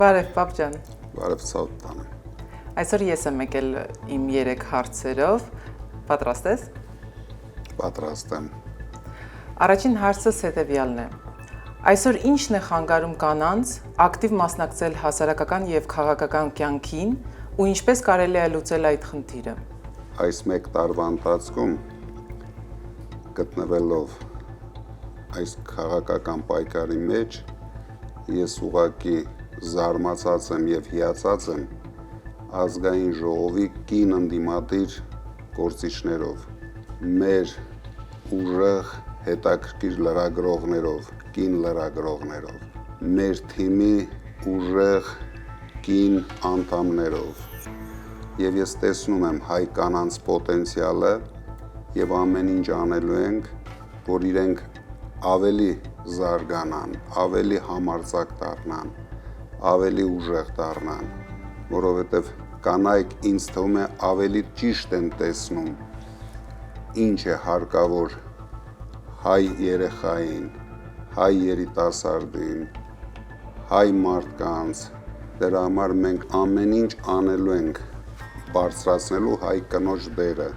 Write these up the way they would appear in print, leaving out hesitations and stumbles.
Բարև, պապ ջան։ Բարև Սալտան։ Այսօր ես եմ եկել իմ 3 հարցերով։ Պատրաստ ես։ Պատրաստ եմ։ Առաջին հարցս հետևյալն է. Այսօր ի՞նչն է խանգարում կանանց ակտիվ մասնակցել հասարակական եւ քաղաքական կյանքին ու ինչպես կարելի է լուծել այդ խնդիրը։ Այս մեկ տարվա ընթացքում գտնվելով այս քաղաքական պայքարի մեջ ես ուղղակի զարմացած եմ եւ հիացած եմ ազգային ժողովի կին ընդդիմադիր գործիչներով, մեր ուժեղ հետաքրքիր լրագրողներով, կին լրագրողներով, մեր թիմի ուժեղ կին անդամներով եւ ես տեսնում եմ հայ կանանց պոտենցիալը եւ ամեն ինչ անելու ենք, որ իրենք ավելի զարգանան, ավելի համարձակ դառնան, ավելի ուժեղ դառնան, որովհետև կանայք ինձ թվում է ավելի ճիշտ են տեսնում ինչ է հարկավոր հայ երեխային, հայ երիտասարդին, հայ մարդկանց, դրա համար մենք ամեն ինչ անելու ենք բարձրացնելու հայ կնոջ դերը։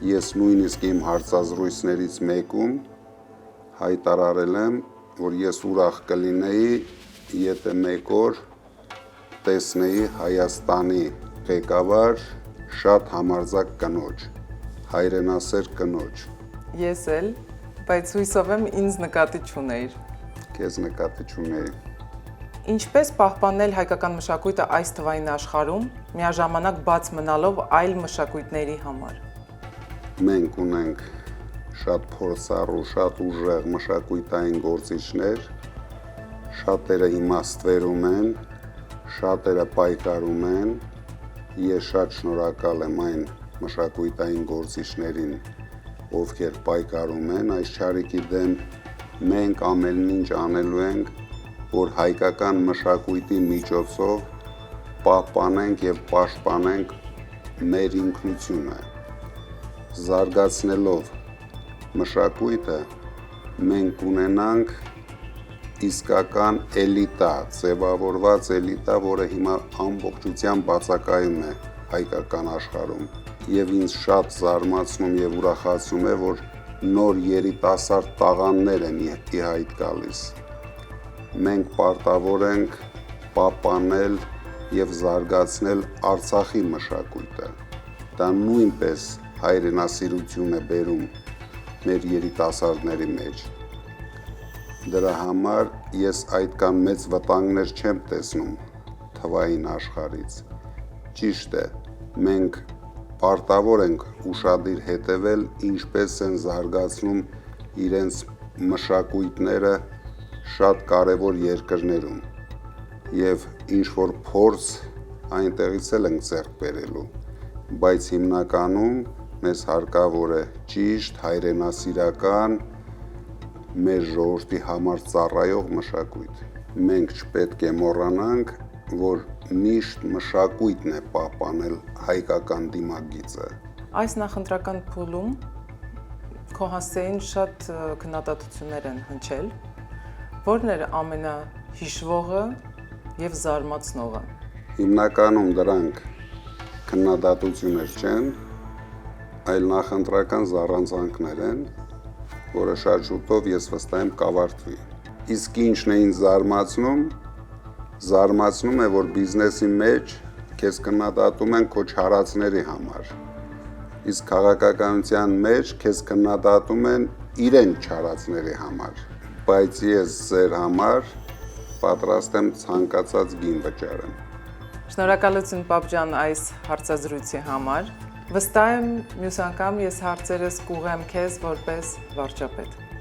Ես նույնիսկ իմ հարցազրույցներից մեկում հայտարարել եմ, որ ես ուրախ կլինեի, եթե մեկ օր տեսնեի Հայաստանի ղեկավար շատ համարձակ կնոջ, հայրենասեր կնոջ։ Ես էլ, բայց հույսով եմ ինձ նկատի չունեիր։ Քեզ նկատի չունեի։ Ինչպես պահպանել հայկական մշակույթը այս թվային աշխարհում, միաժամանակ բաց մնալով այլ մշակույթների համար։ Մենք ունենք շատ փորձառու, շատ ուժեղ մշակույթային գործիչներ, շատերը իմաստվերում են, շատերը պայքարում են, ես շատ շնորհակալ եմ այն մշակույթային գործիչներին, ովքեր պայքարում են, այս չարիքի դեմ մենք ամեն ինչ անելու ենք, որ հայկական մշակույթի միջոցով պահպանենք եւ պաշտպանենք մեր ինքնությունը, զարգացնելով մշակույթը մենք ունենանք իսկական էլիտա, ձևավորված էլիտա, որը հիմա ամբողջությամբ բացակայում է հայկական աշխարհում։ Եվ ինձ շատ զարմացնում եւ ուրախացնում է, որ նոր երիտասարդ տաղանդներ են ի հայտ գալիս։ Մենք պարտավոր ենք պահպանել եւ զարգացնել Արցախի մշակույթը։ Դա նույնպես հայրենասիրություն է բերում մեր երիտասարդների մեջ։ Դրա համար ես այդքան մեծ վտանգներ չեմ տեսնում թվային աշխարհից։ Ճիշտ է, մենք պարտավոր ենք ուշադիր հետևել, ինչպես են զարգացնում իրենց մշակույթները շատ կարևոր երկրներում եւ ինչ որ փորձ այնտեղից էլ ենք ձեռք բերելու, բայց հիմնականում մեզ հարկավոր է ճիշտ, հայրենասիրական, մեր ժողովրդի համար ծառայող մշակույթ։ Մենք չպետք է մոռանանք, որ միշտ մշակույթն է պահպանել հայկական դիմագիծը։ Այս նախընտրական փուլում քո հասցեին շատ քննադատություններ են հնչել, որն էր ամենահիշվողը եւ զարմացնողը։ Հիմնականում դրանք քննադատություններ չեն, այլ նախընտրական զառանցանքներ են, որը շատ շուտով ես վստահ եմ կավարտվի։ Իսկ ինչն է ինձ զարմացնում է, որ բիզնեսի մեջ քեզ քննադատում են քո չարածների համար։ Իսկ քաղաքականության մեջ քեզ քննադատում են իրեն չարածների համար։ Բայց ես ձեր համար պատրաստ եմ ցանկացած գին վճարեմ։ Շնորհակալություն պապ ջան այս հարցազրույցի համար։ Վստահ եմ մյուս անգամ ես հարցերս կուղեմ քեզ որպես վարչապետ։